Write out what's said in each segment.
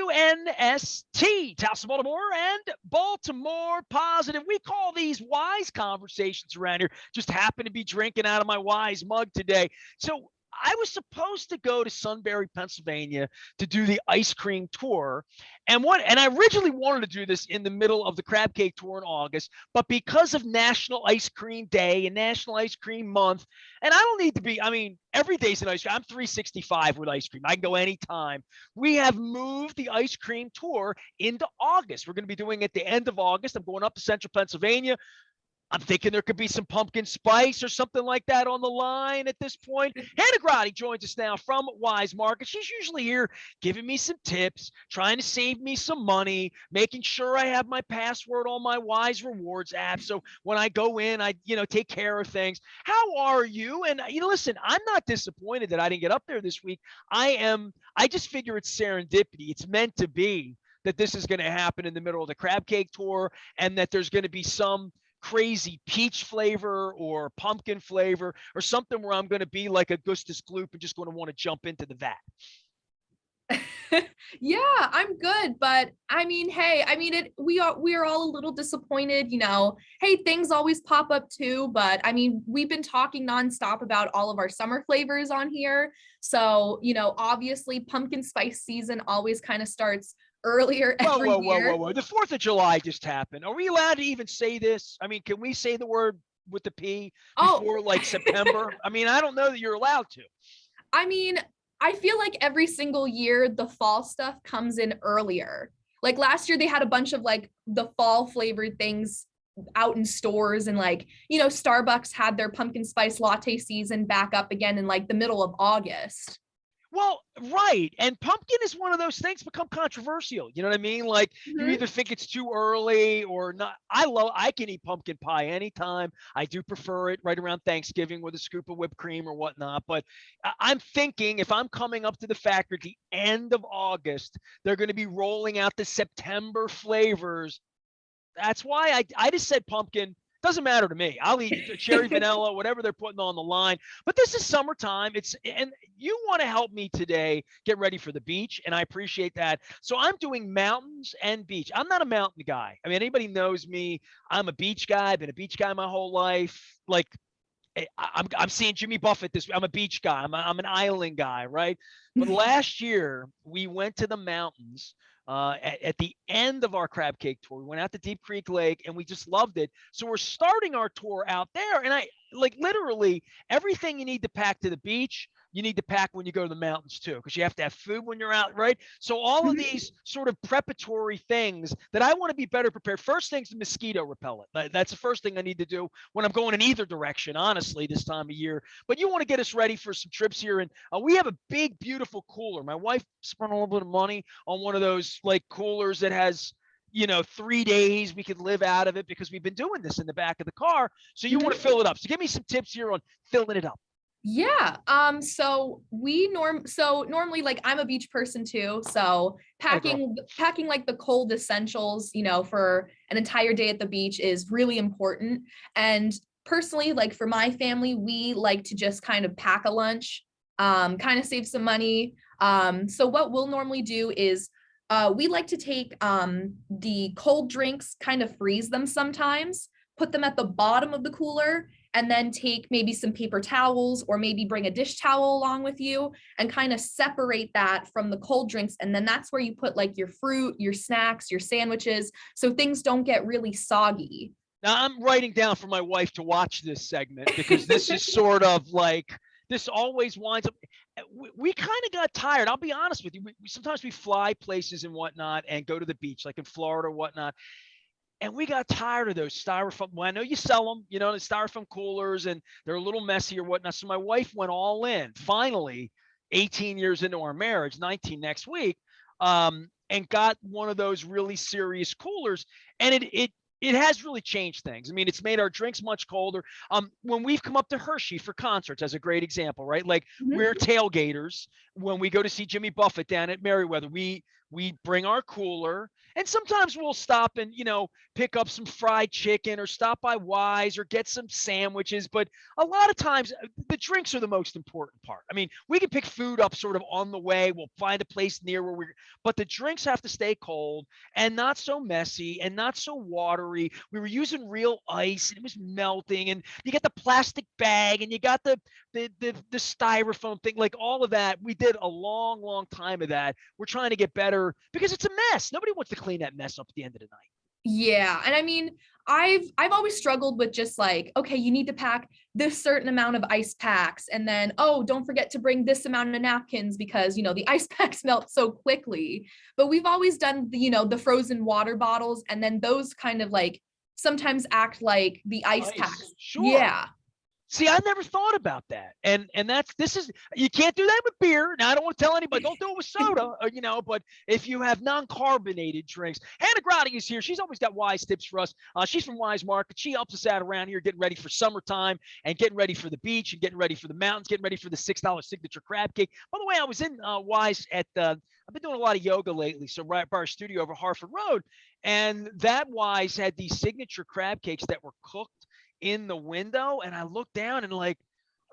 WNST, Towson, Baltimore, and Baltimore Positive. We call these Weis conversations around here. Just happen to be drinking out of my Weis mug today. So I was supposed to go to Sunbury, Pennsylvania to do the ice cream tour. And I originally wanted to do this in the middle of the crab cake tour in August, but because of National Ice Cream Day and National Ice Cream Month, and I don't need to be, I mean, every day's an ice cream. I'm 365 with ice cream. I can go anytime. We have moved the ice cream tour into August. We're going to be doing it at the end of August. I'm going up to Central Pennsylvania. I'm thinking there could be some pumpkin spice or something like that on the line at this point. Hannah Gratti joins us now from Weis Market. She's usually here giving me some tips, trying to save me some money, making sure I have my password on my Weis Rewards app. So when I go in, I take care of things. How are you? And listen, I'm not disappointed that I didn't get up there this week. I just figure it's serendipity. It's meant to be that this is going to happen in the middle of the crab cake tour, and that there's going to be some crazy peach flavor or pumpkin flavor or something where I'm going to be like Augustus Gloop and just going to want to jump into the vat. Yeah, I'm good, but I mean, hey, we are all a little disappointed, Hey, things always pop up too, but I mean, we've been talking nonstop about all of our summer flavors on here. So, obviously pumpkin spice season always kind of starts earlier every year. Whoa. The 4th of July just happened. Are we allowed to even say this? I mean, can we say the word with the P before like September? I mean, I don't know that you're allowed to. I mean, I feel like every single year the fall stuff comes in earlier. Like last year they had a bunch of like the fall flavored things out in stores, and like, Starbucks had their pumpkin spice latte season back up again in like the middle of August. Well, right. And pumpkin is one of those things become controversial. You know what I mean? Like you either think it's too early or not. I can eat pumpkin pie anytime. I do prefer it right around Thanksgiving with a scoop of whipped cream or whatnot. But I'm thinking if I'm coming up to the factory at the end of August, they're going to be rolling out the September flavors. That's why I just said pumpkin. Doesn't matter to me. I'll eat cherry vanilla, whatever they're putting on the line. But this is summertime. And you want to help me today get ready for the beach, and I appreciate that. So I'm doing mountains and beach. I'm not a mountain guy. I mean, anybody knows me. I'm a beach guy. I've been a beach guy my whole life. Like I'm seeing Jimmy Buffett this week. I'm a beach guy. I'm an island guy, right? But last year we went to the mountains. At the end of our crab cake tour, we went out to Deep Creek Lake and we just loved it. So we're starting our tour out there. And I like literally everything you need to pack to the beach, you need to pack when you go to the mountains too, because you have to have food when you're out, right? So all of these sort of preparatory things that I want to be better prepared. First thing's the mosquito repellent. That's the first thing I need to do when I'm going in either direction, honestly, this time of year. But you want to get us ready for some trips here. And we have a big, beautiful cooler. My wife spent a little bit of money on one of those like coolers that has 3 days we could live out of it because we've been doing this in the back of the car. So you want to fill it up. So give me some tips here on filling it up. Yeah. So normally, like, I'm a beach person too. So packing like the cold essentials, for an entire day at the beach is really important. And personally, like for my family, we like to just kind of pack a lunch, kind of save some money. So what we'll normally do is we like to take the cold drinks, kind of freeze them sometimes, put them at the bottom of the cooler, and then take maybe some paper towels or maybe bring a dish towel along with you and kind of separate that from the cold drinks. And then that's where you put like your fruit, your snacks, your sandwiches, so things don't get really soggy. Now I'm writing down for my wife to watch this segment because this is sort of like, this always winds up. We kind of got tired. I'll be honest with you. Sometimes we fly places and whatnot and go to the beach, like in Florida or whatnot. And we got tired of those styrofoam. Well, I know you sell them, the styrofoam coolers, and they're a little messy or whatnot. So my wife went all in, finally, 18 years into our marriage, 19 next week, and got one of those really serious coolers. And it has really changed things. I mean, it's made our drinks much colder. When we've come up to Hershey for concerts, as a great example, right? Like we're tailgaters. When we go to see Jimmy Buffett down at Merriweather, we we bring our cooler, and sometimes we'll stop and, pick up some fried chicken or stop by Weis or get some sandwiches. But a lot of times the drinks are the most important part. I mean, we can pick food up sort of on the way. We'll find a place near where but the drinks have to stay cold and not so messy and not so watery. We were using real ice and it was melting, and you get the plastic bag and you got the styrofoam thing, like all of that. We did a long time of that. We're trying to get better because it's a mess. Nobody wants to clean that mess up at the end of the night. Yeah. And I mean, I've always struggled with just like, okay, you need to pack this certain amount of ice packs. And then, oh, don't forget to bring this amount of napkins because, the ice packs melt so quickly. But we've always done the frozen water bottles. And then those kind of like sometimes act like the ice packs. Sure. Yeah. See, I never thought about that. And you can't do that with beer. Now, I don't want to tell anybody, don't do it with soda, but if you have non-carbonated drinks. Hannah Gratti is here. She's always got Weis tips for us. She's from Weis Market. She helps us out around here getting ready for summertime and getting ready for the beach and getting ready for the mountains, getting ready for the $6 signature crab cake. By the way, I was in Weis I've been doing a lot of yoga lately, so right by our studio over Harford Road, and that Weis had these signature crab cakes that were cooked in the window, and I looked down and like,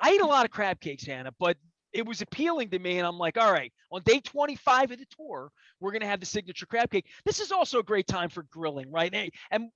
I eat a lot of crab cakes, Hannah, but it was appealing to me, and I'm like, all right, on day 25 of the tour, we're gonna have the signature crab cake. This is also a great time for grilling, right? And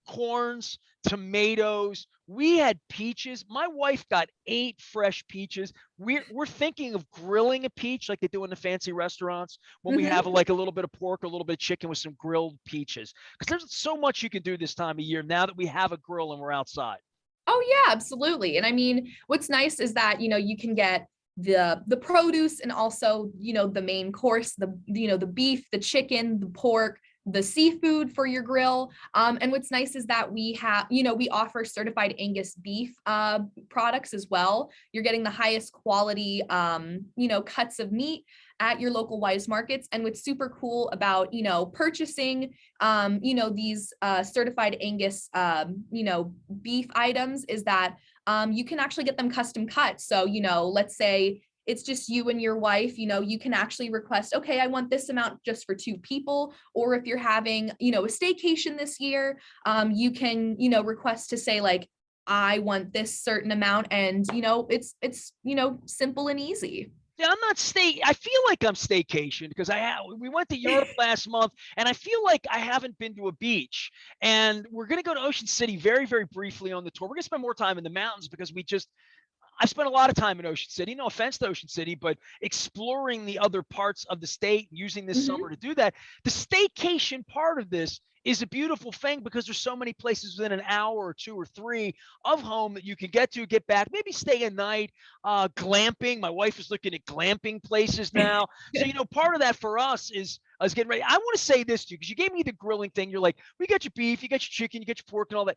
corns, tomatoes. We had peaches. My wife got 8 fresh peaches. We're thinking of grilling a peach like they do in the fancy restaurants when we have like a little bit of pork, a little bit of chicken with some grilled peaches. Because there's so much you can do this time of year now that we have a grill and we're outside. Oh yeah, absolutely. And I mean, what's nice is that, you can get the produce and also, the main course, the beef, the chicken, the pork, the seafood for your grill. And what's nice is that we have, we offer certified Angus beef products as well. You're getting the highest quality, cuts of meat at your local Weis markets. And what's super cool about, purchasing, these certified Angus, beef items is that you can actually get them custom cut. So, let's say it's just you and your wife, you can actually request, okay, I want this amount just for 2 people. Or if you're having, a staycation this year, you can, request to say like, I want this certain amount. And, it's, simple and easy. Yeah, I'm not I feel like I'm staycation because we went to Europe last month, and I feel like I haven't been to a beach. And we're going to go to Ocean City very, very briefly on the tour. We're going to spend more time in the mountains because I spent a lot of time in Ocean City. No offense to Ocean City, but exploring the other parts of the state, using this summer to do that. The staycation part of this is a beautiful thing because there's so many places within an hour or 2 or 3 of home that you can get back, maybe stay a night, glamping. My wife is looking at glamping places now. So, part of that for us is getting ready. I want to say this to you because you gave me the grilling thing. You're like, we got your beef, you got your chicken, you got your pork and all that.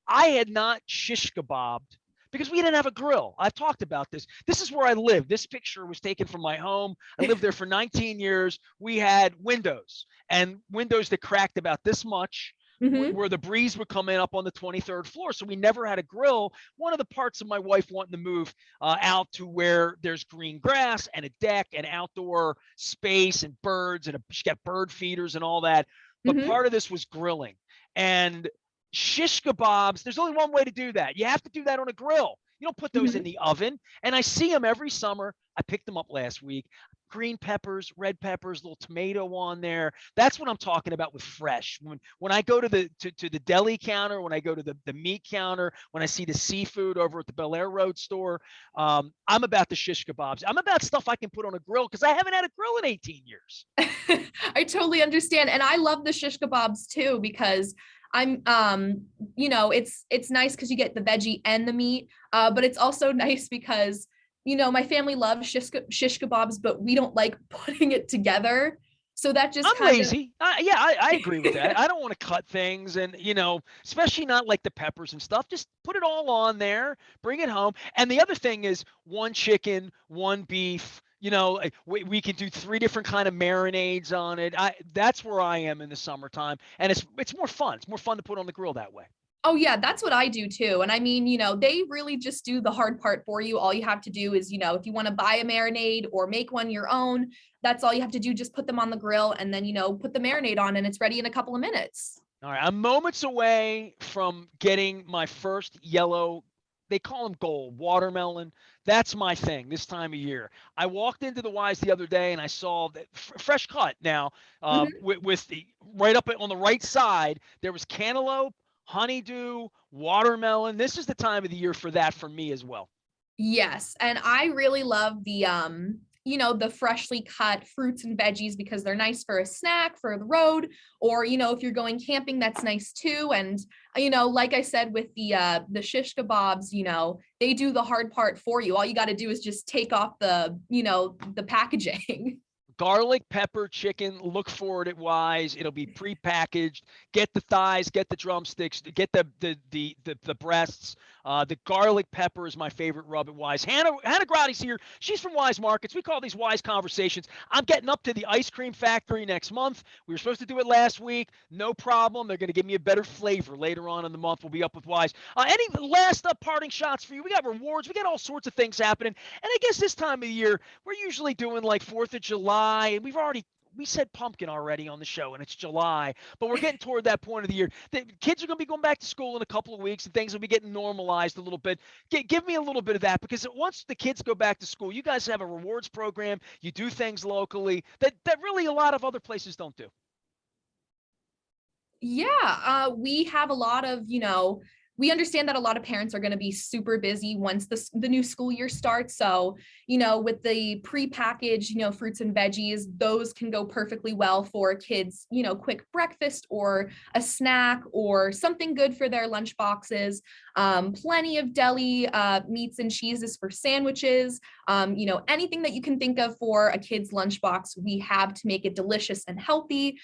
I had not shish kebabbed because we didn't have a grill. I've talked about this. This is where I live. This picture was taken from my home. I lived there for 19 years. We had windows that cracked about this much where the breeze would come in up on the 23rd floor. So we never had a grill. One of the parts of my wife wanting to move out to where there's green grass and a deck and outdoor space and birds, and she got bird feeders and all that. But part of this was grilling. And shish kebabs, there's only one way to do that. You have to do that on a grill. You don't put those in the oven. And I see them every summer. I picked them up last week. Green peppers, red peppers, little tomato on there. That's what I'm talking about with fresh. When I go to the deli counter, when I go to the meat counter, when I see the seafood over at the Bel Air Road store, I'm about the shish kebabs. I'm about stuff I can put on a grill because I haven't had a grill in 18 years. I totally understand. And I love the shish kebabs too, because I'm, it's nice because you get the veggie and the meat, but it's also nice because, my family loves shish kebabs, but we don't like putting it together. So that just I'm lazy. I agree with that. I don't want to cut things and, especially not like the peppers and stuff. Just put it all on there, bring it home. And the other thing is 1 chicken, 1 beef. We can do 3 different kind of marinades on it. That's where I am in the summertime, and it's more fun. It's more fun to put on the grill that way. Oh yeah, that's what I do too. And I mean, they really just do the hard part for you. All you have to do is, if you want to buy a marinade or make one your own, that's all you have to do. Just put them on the grill and then, put the marinade on and it's ready in a couple of minutes. All right, I'm moments away from getting my first yellow, they call them gold, watermelon. That's my thing this time of year. I walked into the Wise the other day and I saw that fresh cut now, Mhm. with the right up on the right side, there was cantaloupe, honeydew, watermelon. This is the time of the year for that for me as well. Yes, and I really love the freshly cut fruits and veggies because they're nice for a snack for the road, or if you're going camping, that's nice too. And like I said with the shish kebabs, they do the hard part for you. All you got to do is just take off the packaging. Garlic pepper chicken. Look for it at Wise. It'll be prepackaged. Get the thighs, get the drumsticks, get the breasts. The garlic pepper is my favorite rub at Wise. Hannah Grotti's here. She's from Wise Markets. We call these Wise Conversations. I'm getting up to the ice cream factory next month. We were supposed to do it last week. No problem. They're going to give me a better flavor later on in the month. We'll be up with Wise. Any last parting shots for you? We got rewards. We got all sorts of things happening. And I guess this time of the year, we're usually doing like 4th of July. And we said pumpkin already on the show, and it's July, but we're getting toward that point of the year. The kids are going to be going back to school in a couple of weeks, and things will be getting normalized a little bit. Give me a little bit of that, because once the kids go back to school, you guys have a rewards program. You do things locally that really a lot of other places don't do. Yeah, we have a lot of, we understand that a lot of parents are going to be super busy once the new school year starts. So, with the prepackaged, fruits and veggies, those can go perfectly well for kids, quick breakfast or a snack or something good for their lunch boxes. Plenty of deli meats and cheeses for sandwiches. Anything that you can think of for a kid's lunchbox, we have to make it delicious and healthy.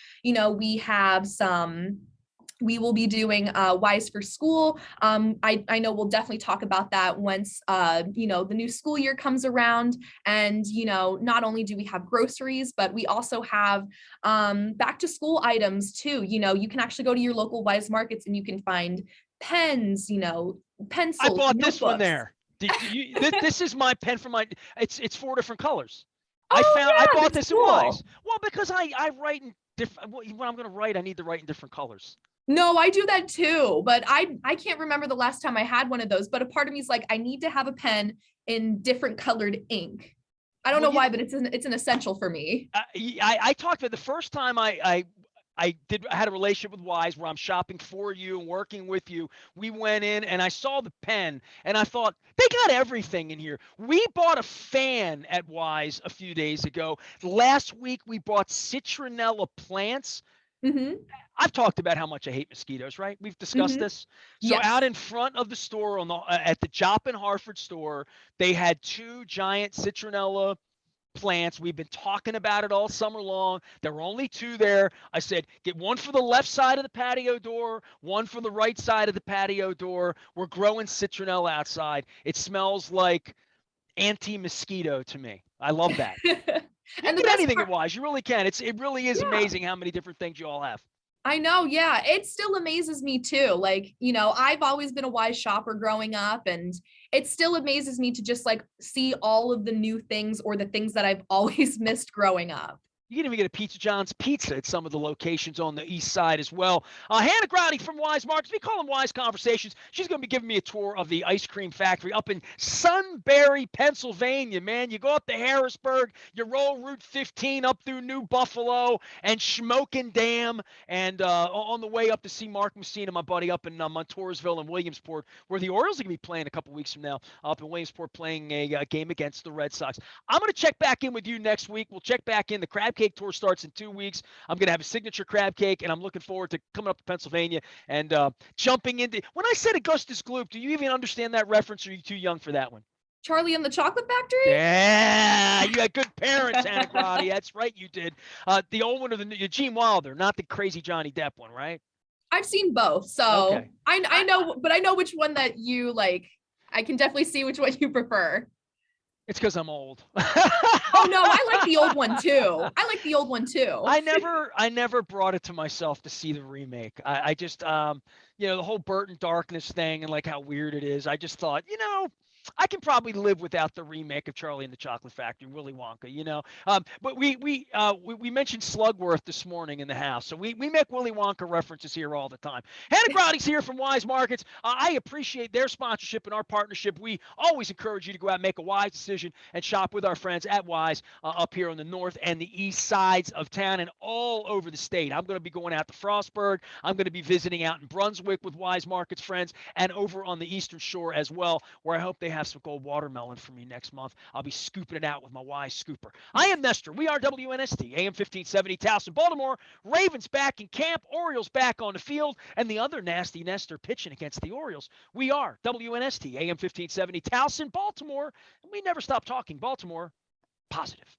We will be doing Wise for School. I know we'll definitely talk about that once, the new school year comes around. And, not only do we have groceries, but we also have back to school items too. You can actually go to your local Wise Markets and you can find pens, I pencils, bought this one notebooks. there. This is my pen for my. It's 4 different colors. Oh I yeah, bought that's this at Wise. cool. Well, because I write in different. When I'm going to write, I need to write in different colors. No, I do that too, but I can't remember the last time I had one of those, but a part of me is like, I need to have a pen in different colored ink. I don't Well, know why, but it's an essential for me. I talked about the first time I had a relationship with Wise where I'm shopping for you and working with you. We went in and I saw the pen and I thought they got everything in here. We bought a fan at Wise a few days ago. Last week we bought citronella plants. Hmm. I've talked about how much I hate mosquitoes, right? We've discussed Hmm. this. So out Yes. in front of the store at the Joplin Harford store, they had 2 giant citronella plants. We've been talking about it all summer long. There were only 2 there. I said, get one for the left side of the patio door, one for the right side of the patio door. We're growing citronella outside. It smells like anti-mosquito to me. I love that. You And can the get best anything at part, Wise. You really can. It really is yeah. amazing how many different things you all have. I know, yeah. It still amazes me too. Like, I've always been a Wise shopper growing up, and it still amazes me to just like see all of the new things or the things that I've always missed growing up. You can even get a Pizza John's pizza at some of the locations on the east side as well. Hannah Grotti from Wise Markets. We call them Wise Conversations. She's going to be giving me a tour of the ice cream factory up in Sunbury, Pennsylvania, man. You go up to Harrisburg, you roll Route 15 up through New Buffalo and Schmokin Dam, and on the way up to see Mark Messina, my buddy, up in Montoursville and Williamsport, where the Orioles are going to be playing a couple weeks from now, up in Williamsport playing a game against the Red Sox. I'm going to check back in with you next week. We'll check back in. The Crab Cake Tour starts in 2 weeks. I'm going to have a signature crab cake, and I'm looking forward to coming up to Pennsylvania and jumping into. When I said Augustus Gloop, do you even understand that reference, or are you too young for that one? Charlie and the Chocolate Factory? Yeah, you had good parents, Hannah Grotti. That's right, you did. The old one or the new, Gene Wilder, not the crazy Johnny Depp one, right? I've seen both. So Okay. I know, but I know which one that you like. I can definitely see which one you prefer. It's because I'm old. Oh no, I like the old one too. I like the old one too. I never brought it to myself to see the remake. I just the whole Burton Darkness thing and like how weird it is. I just thought, I can probably live without the remake of Charlie and the Chocolate Factory, Willy Wonka. But we mentioned Slugworth this morning in the house, so we make Willy Wonka references here all the time. Hannah Grotti's here from Wise Markets. I appreciate their sponsorship and our partnership. We always encourage you to go out and make a wise decision and shop with our friends at Wise up here on the north and the east sides of town and all over the state. I'm going to be going out to Frostburg. I'm going to be visiting out in Brunswick with Wise Markets friends and over on the eastern shore as well, where I hope they have some gold watermelon for me next month. I'll be scooping it out with my Wise scooper. I am Nestor. We are WNST, AM 1570, Towson, Baltimore. Ravens back in camp, Orioles back on the field, and the other nasty Nestor pitching against the Orioles. We are WNST, AM 1570, Towson, Baltimore. And we never stop talking Baltimore positive.